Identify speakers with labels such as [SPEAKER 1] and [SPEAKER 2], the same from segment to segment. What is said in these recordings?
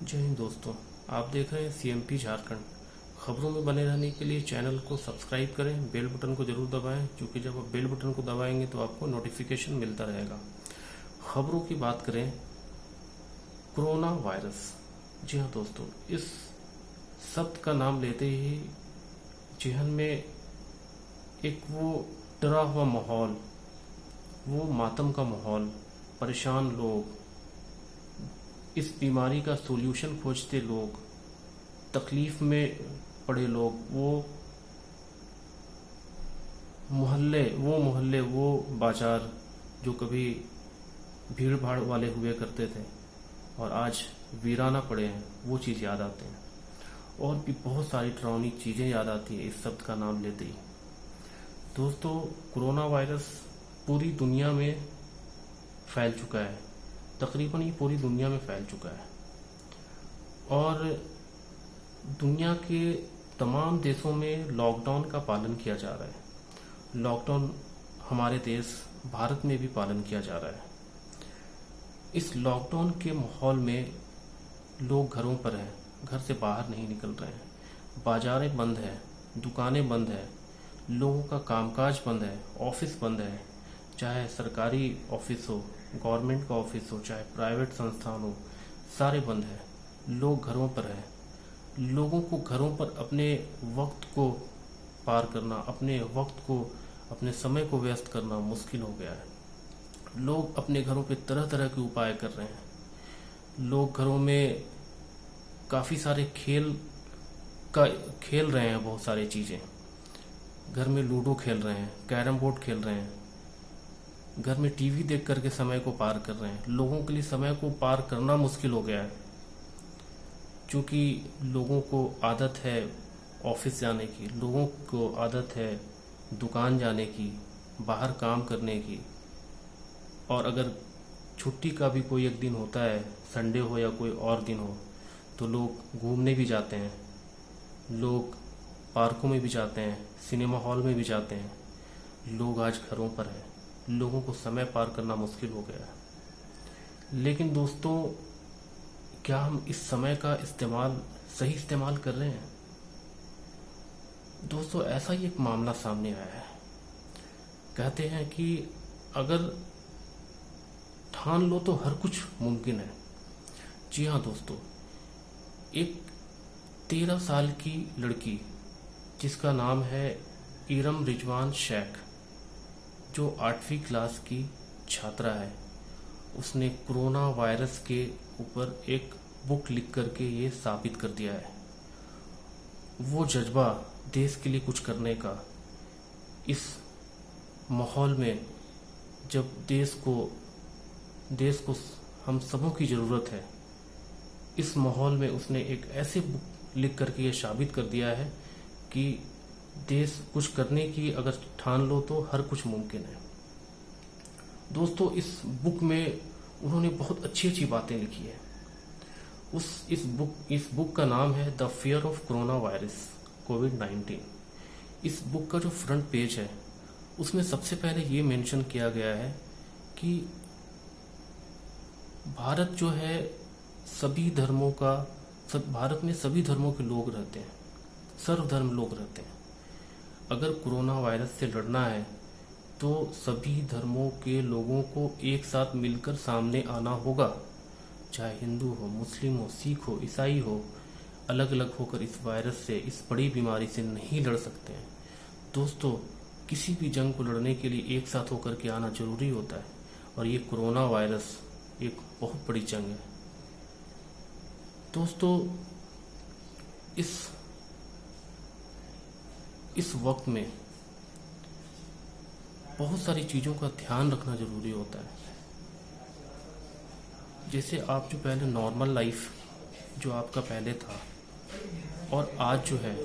[SPEAKER 1] जय हिंद दोस्तों। आप देख रहे हैं सीएमपी झारखंड। खबरों में बने रहने के लिए चैनल को सब्सक्राइब करें, बेल बटन को जरूर दबाएं, क्योंकि जब आप बेल बटन को दबाएंगे तो आपको नोटिफिकेशन मिलता रहेगा। खबरों की बात करें, कोरोना वायरस। जी हाँ दोस्तों, इस शब्द का नाम लेते ही जेहन में एक वो डरा हुआ माहौल, वो मातम का माहौल, परेशान लोग, इस बीमारी का सोल्यूशन खोजते लोग, तकलीफ में पड़े लोग, वो बाजार जो कभी भीड़ भाड़ वाले हुए करते थे और आज वीराना पड़े हैं, वो चीज़ याद आते हैं। और भी बहुत सारी डरावनी चीज़ें याद आती हैं इस शब्द का नाम लेते ही। दोस्तों, कोरोना वायरस पूरी दुनिया में फैल चुका है। तकरीबन ये पूरी दुनिया में फैल चुका है और दुनिया के तमाम देशों में लॉकडाउन का पालन किया जा रहा है। लॉकडाउन हमारे देश भारत में भी पालन किया जा रहा है। इस लॉकडाउन के माहौल में लोग घरों पर हैं, घर से बाहर नहीं निकल रहे हैं, बाजारें बंद हैं, दुकानें बंद हैं, लोगों का कामकाज बंद है, ऑफिस बंद है, चाहे सरकारी ऑफिस हो, गवर्नमेंट का ऑफिस हो, चाहे प्राइवेट संस्थान हो, सारे बंद हैं। लोग घरों पर हैं। लोगों को घरों पर अपने वक्त को पार करना, अपने समय को व्यस्त करना मुश्किल हो गया है। लोग अपने घरों पे तरह तरह के उपाय कर रहे हैं। लोग घरों में काफ़ी सारे खेल रहे हैं, बहुत सारी चीज़ें। घर में लूडो खेल रहे हैं, कैरम बोर्ड खेल रहे हैं, घर में टीवी देख करके समय को पार कर रहे हैं। लोगों के लिए समय को पार करना मुश्किल हो गया है, क्योंकि लोगों को आदत है ऑफिस जाने की, लोगों को आदत है दुकान जाने की, बाहर काम करने की। और अगर छुट्टी का भी कोई एक दिन होता है, संडे हो या कोई और दिन हो, तो लोग घूमने भी जाते हैं, लोग पार्कों में भी जाते हैं, सिनेमा हॉल में भी जाते हैं। लोग आज घरों पर हैं। लोगों को समय पार करना मुश्किल हो गया है। लेकिन दोस्तों, क्या हम इस समय का सही इस्तेमाल कर रहे हैं? दोस्तों, ऐसा ही एक मामला सामने आया है। कहते हैं कि अगर ठान लो तो हर कुछ मुमकिन है। जी हाँ दोस्तों, एक 13 साल की लड़की जिसका नाम है इरम रिजवान शेख, जो 8वीं क्लास की छात्रा है, उसने कोरोना वायरस के ऊपर एक बुक लिख करके ये साबित कर दिया है। वो जज्बा देश के लिए कुछ करने का, इस माहौल में जब देश को हम सबों की ज़रूरत है, इस माहौल में उसने एक ऐसे बुक लिख करके ये साबित कर दिया है कि देश कुछ करने की अगर ठान लो तो हर कुछ मुमकिन है। दोस्तों, इस बुक में उन्होंने बहुत अच्छी अच्छी बातें लिखी है। इस बुक का नाम है the fear of corona virus कोविड-19। इस बुक का जो फ्रंट पेज है, उसमें सबसे पहले ये मेंशन किया गया है कि भारत जो है भारत में सभी धर्मों के लोग रहते हैं, सर्वधर्म लोग रहते हैं। अगर कोरोना वायरस से लड़ना है तो सभी धर्मों के लोगों को एक साथ मिलकर सामने आना होगा। चाहे हिंदू हो, मुस्लिम हो, सिख हो, ईसाई हो, अलग अलग होकर इस वायरस से, इस बड़ी बीमारी से नहीं लड़ सकते हैं। दोस्तों, किसी भी जंग को लड़ने के लिए एक साथ होकर के आना जरूरी होता है, और ये कोरोना वायरस एक बहुत बड़ी जंग है। दोस्तों, इस वक्त में बहुत सारी चीज़ों का ध्यान रखना ज़रूरी होता है। जैसे आप जो पहले नॉर्मल लाइफ जो आपका पहले था और आज जो है,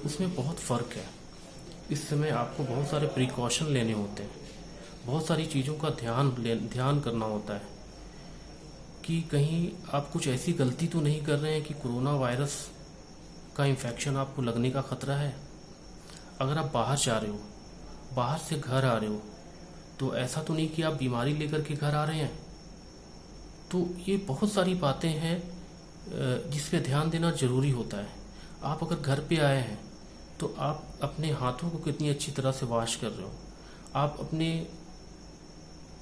[SPEAKER 1] उसमें बहुत फ़र्क है। इस समय आपको बहुत सारे प्रिकॉशन लेने होते हैं, बहुत सारी चीज़ों का ध्यान करना होता है कि कहीं आप कुछ ऐसी गलती तो नहीं कर रहे हैं कि कोरोना वायरस का इन्फेक्शन आपको लगने का ख़तरा है। अगर आप बाहर जा रहे हो, बाहर से घर आ रहे हो, तो ऐसा तो नहीं कि आप बीमारी लेकर के घर आ रहे हैं। तो ये बहुत सारी बातें हैं जिस पे ध्यान देना जरूरी होता है। आप अगर घर पे आए हैं तो आप अपने हाथों को कितनी अच्छी तरह से वॉश कर रहे हो, आप अपने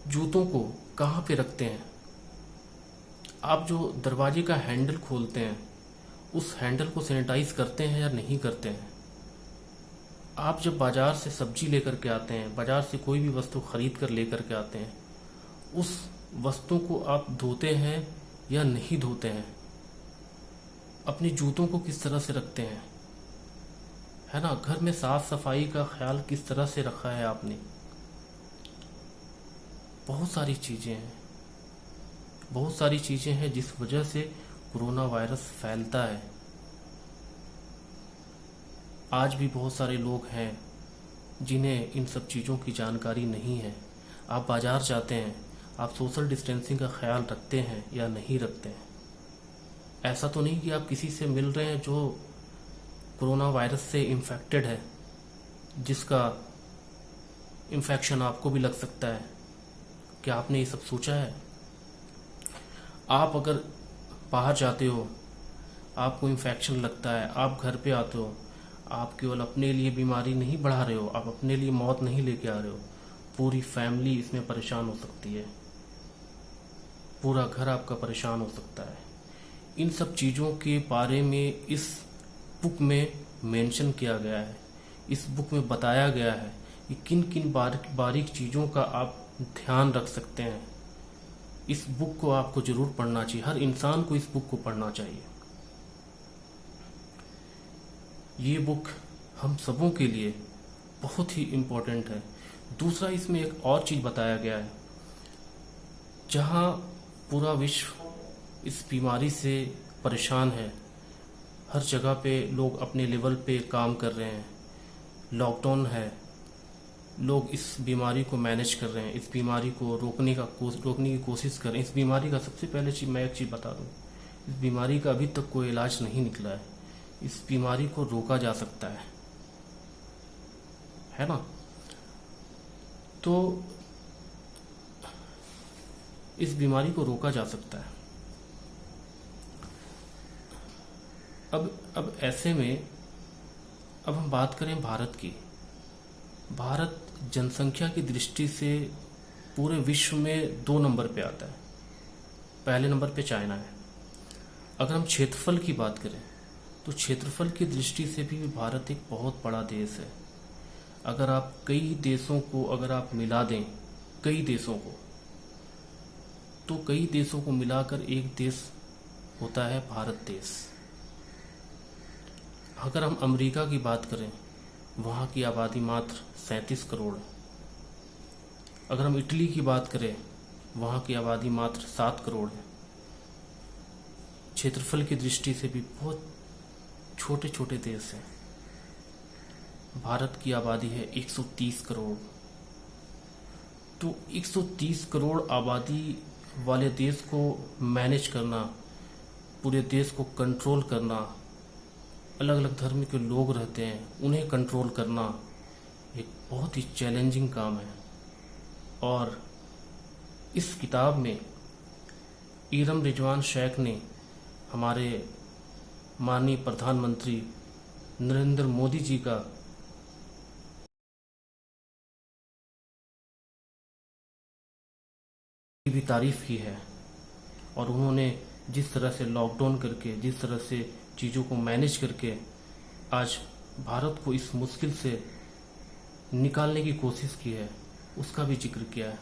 [SPEAKER 1] जूतों को कहाँ पे रखते हैं, आप जो दरवाजे का हैंडल खोलते हैं उस हैंडल को सैनिटाइज करते हैं या नहीं करते हैं। आप जब बाजार से सब्जी लेकर के आते हैं, बाजार से कोई भी वस्तु खरीद कर लेकर के आते हैं, उस वस्तु को आप धोते हैं या नहीं धोते हैं। अपने जूतों को किस तरह से रखते हैं, है ना। घर में साफ सफाई का ख्याल किस तरह से रखा है आपने। बहुत सारी चीजें हैं, बहुत सारी चीजें हैं जिस वजह से कोरोना वायरस फैलता है। आज भी बहुत सारे लोग हैं जिन्हें इन सब चीज़ों की जानकारी नहीं है। आप बाजार जाते हैं, आप सोशल डिस्टेंसिंग का ख्याल रखते हैं या नहीं रखते हैं। ऐसा तो नहीं कि आप किसी से मिल रहे हैं जो कोरोना वायरस से इन्फेक्टेड है, जिसका इन्फेक्शन आपको भी लग सकता है। क्या आपने ये सब सोचा है? आप अगर बाहर जाते हो, आपको इन्फेक्शन लगता है, आप घर पे आते हो, आप केवल अपने लिए बीमारी नहीं बढ़ा रहे हो, आप अपने लिए मौत नहीं लेके आ रहे हो, पूरी फैमिली इसमें परेशान हो सकती है, पूरा घर आपका परेशान हो सकता है। इन सब चीज़ों के बारे में इस बुक में मेंशन किया गया है। इस बुक में बताया गया है कि किन किन बारीक चीज़ों का आप ध्यान रख सकते हैं। इस बुक को आपको जरूर पढ़ना चाहिए, हर इंसान को इस बुक को पढ़ना चाहिए। ये बुक हम सबों के लिए बहुत ही इम्पोर्टेंट है। दूसरा, इसमें एक और चीज़ बताया गया है, जहाँ पूरा विश्व इस बीमारी से परेशान है, हर जगह पे लोग अपने लेवल पे काम कर रहे हैं, लॉकडाउन है, लोग इस बीमारी को मैनेज कर रहे हैं, इस बीमारी को रोकने की कोशिश कर रहे हैं। इस बीमारी का सबसे पहले चीज़ मैं एक चीज़ बता दूं, इस बीमारी का अभी तक कोई इलाज नहीं निकला है। इस बीमारी को रोका जा सकता है ना। तो इस बीमारी को रोका जा सकता है। अब ऐसे में अब हम बात करें भारत की। भारत जनसंख्या की दृष्टि से पूरे विश्व में 2 नंबर पे आता है। पहले नंबर पे चाइना है। अगर हम क्षेत्रफल की बात करें तो क्षेत्रफल की दृष्टि से भी भारत एक बहुत बड़ा देश है। अगर आप कई देशों को अगर आप मिला दें, कई देशों को, तो कई देशों को मिलाकर एक देश होता है भारत देश। अगर हम अमेरिका की बात करें, वहाँ की आबादी मात्र 37 करोड़ है। अगर हम इटली की बात करें, वहाँ की आबादी मात्र 7 करोड़ है। क्षेत्रफल की दृष्टि से भी बहुत छोटे छोटे देश हैं। भारत की आबादी है 130 करोड़। तो 130 करोड़ आबादी वाले देश को मैनेज करना, पूरे देश को कंट्रोल करना, अलग अलग धर्म के लोग रहते हैं उन्हें कंट्रोल करना एक बहुत ही चैलेंजिंग काम है। और इस किताब में इरम रिजवान शेख ने हमारे माननीय प्रधानमंत्री नरेंद्र मोदी जी का भी तारीफ की है। और उन्होंने जिस तरह से लॉकडाउन करके, जिस तरह से चीज़ों को मैनेज करके आज भारत को इस मुश्किल से निकालने की कोशिश की है, उसका भी जिक्र किया है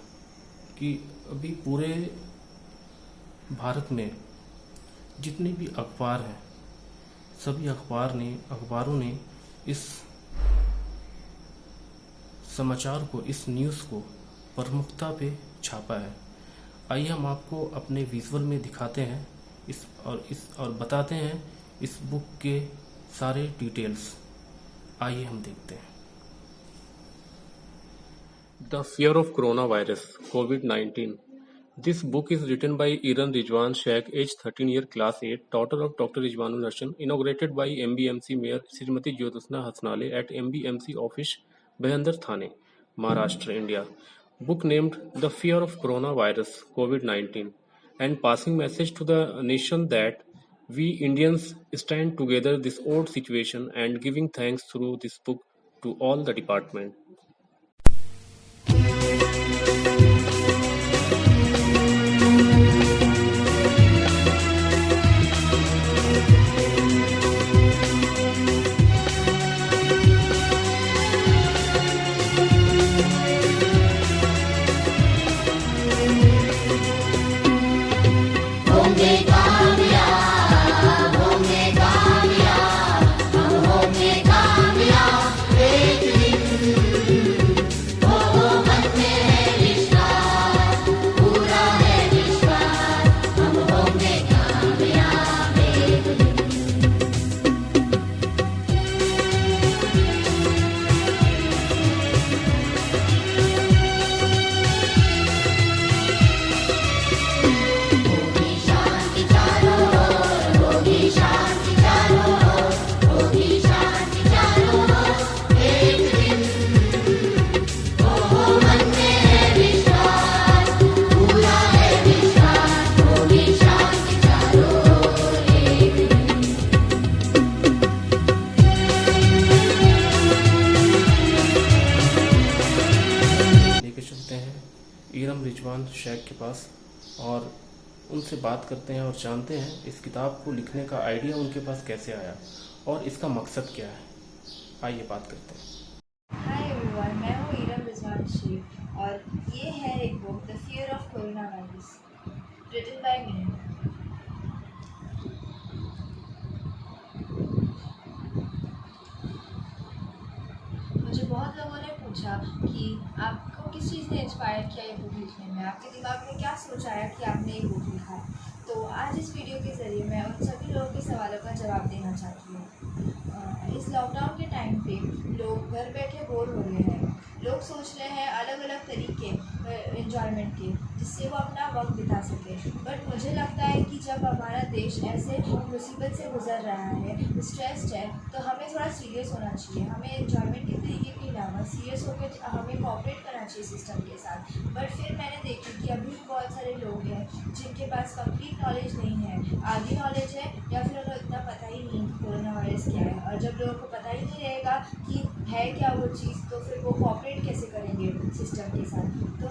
[SPEAKER 1] कि अभी पूरे भारत में जितने भी अखबार हैं, सभी अखबारों ने इस समाचार को, इस न्यूज़ को प्रमुखता पे छापा है। आइए हम आपको अपने विजुअल में दिखाते हैं और बताते हैं इस बुक के सारे डिटेल्स। आइए हम देखते हैं। The fear of corona virus COVID-19. This book is written by Iran Rizwan Sheikh, age 13 year, class 8, daughter of Dr. Rizwanul Hasan, inaugurated by MBMC Mayor Srimati Jyotsna Hasnale at MBMC office, Bhayandar Thane, Maharashtra, India. Book named The Fear of Coronavirus COVID-19 and passing message to the nation that We Indians stand together this odd situation and giving thanks through this book to all the department.
[SPEAKER 2] होंगे कामयाब, होंगे कामयाब, हम होंगे कामयाब एक दिन। हो मन में है विश्वास, पूरा है विश्वास, हम होंगे कामयाब एक दिन। होगी शांति चारों ओर, होगी शांति चारों ओर, होगी शांति चारों ओर एक दिन। हो मन में है विश्वास, पूरा है विश्वास, होगी शांति चारों ओर एक दिन।
[SPEAKER 1] लेके चलते हैं इरम रिजवान शेख के पास और उनसे बात करते हैं और जानते हैं इस किताब को लिखने का आइडिया उनके पास कैसे आया और इसका मकसद क्या है। आइए बात करते हैं।
[SPEAKER 3] हाय एवरीवन, मैं हूँ इरम रिजवान शेख और ये है एक book the fear of corona virus written by me. मुझे बहुत लोगों ने पूछा कि आपको किस चीज़ ने इंस्पायर किया ये बुक लिखने में, आपके दिमाग में क्या सोच आया कि आपने ये बुक लिखा। तो आज इस वीडियो के ज़रिए मैं उन सभी लोगों के सवालों का जवाब देना चाहती हूँ। इस लॉकडाउन के टाइम पे लोग घर बैठे बोर हो रहे हैं। लोग सोच रहे हैं अलग अलग तरीके एंजॉयमेंट के जिससे वो अपना वक्त बिता सके। बट मुझे लगता है कि जब हमारा देश ऐसे मुसीबत से गुजर रहा है, स्ट्रेस्ड है, तो हमें थोड़ा सीरियस होना चाहिए। हमें एंजॉयमेंट के तरीके के अलावा सीरियस होकर हमें कोऑपरेट करना चाहिए सिस्टम के साथ। बट फिर मैंने देखा कि अभी भी बहुत सारे लोग हैं जिनके पास कंप्लीट नॉलेज नहीं है, आधी नॉलेज है या फिर उन्हें इतना पता ही नहीं कि कोरोना वायरस क्या है। और जब लोगों को पता ही नहीं रहेगा कि है क्या वो चीज़, तो फिर वो कोऑपरेट कैसे करेंगे सिस्टम के साथ। तो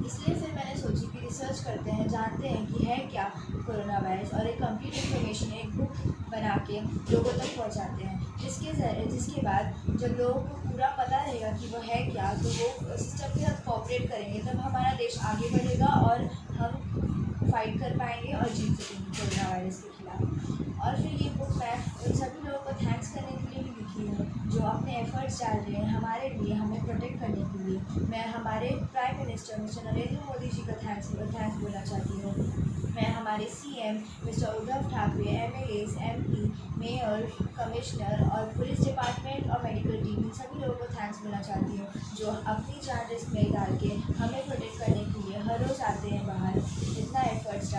[SPEAKER 3] इसलिए फिर मैंने सोची कि रिसर्च करते हैं, जानते हैं कि है क्या कोरोना वायरस और एक कंप्लीट इन्फॉर्मेशन एक बुक बना के लोगों तक पहुंचाते हैं। जिसके बाद जब लोगों को पूरा पता रहेगा कि वो है क्या, तो वो सिस्टम के साथ कोऑपरेट करेंगे, तब हमारा देश आगे बढ़ेगा और हम फाइट कर पाएंगे और जीत सकेंगे कोरोना वायरस के खिलाफ। और फिर ये बुक मैं उन सभी लोगों को थैंक्स करने के लिए भी लिखी है जो अपने एफर्ट्स डाल रहे हैं हमारे लिए, हमें प्रोटेक्ट करने के लिए। मैं हमारे prime minister mister Narendra Modi ji का थैंक्स बोलना चाहती हूँ। मैं हमारे CM mister Uddhav Thackeray, MLAs, MP, mayor, commissioner और पुलिस डिपार्टमेंट और मेडिकल टीम, इन सभी लोगों को थैंक्स बोलना चाहती हूँ जो अपनी जान रिस्क में डाल के हमें प्रोटेक्ट करने के लिए हर रोज़ आते हैं बाहर, इतना एफर्ट्स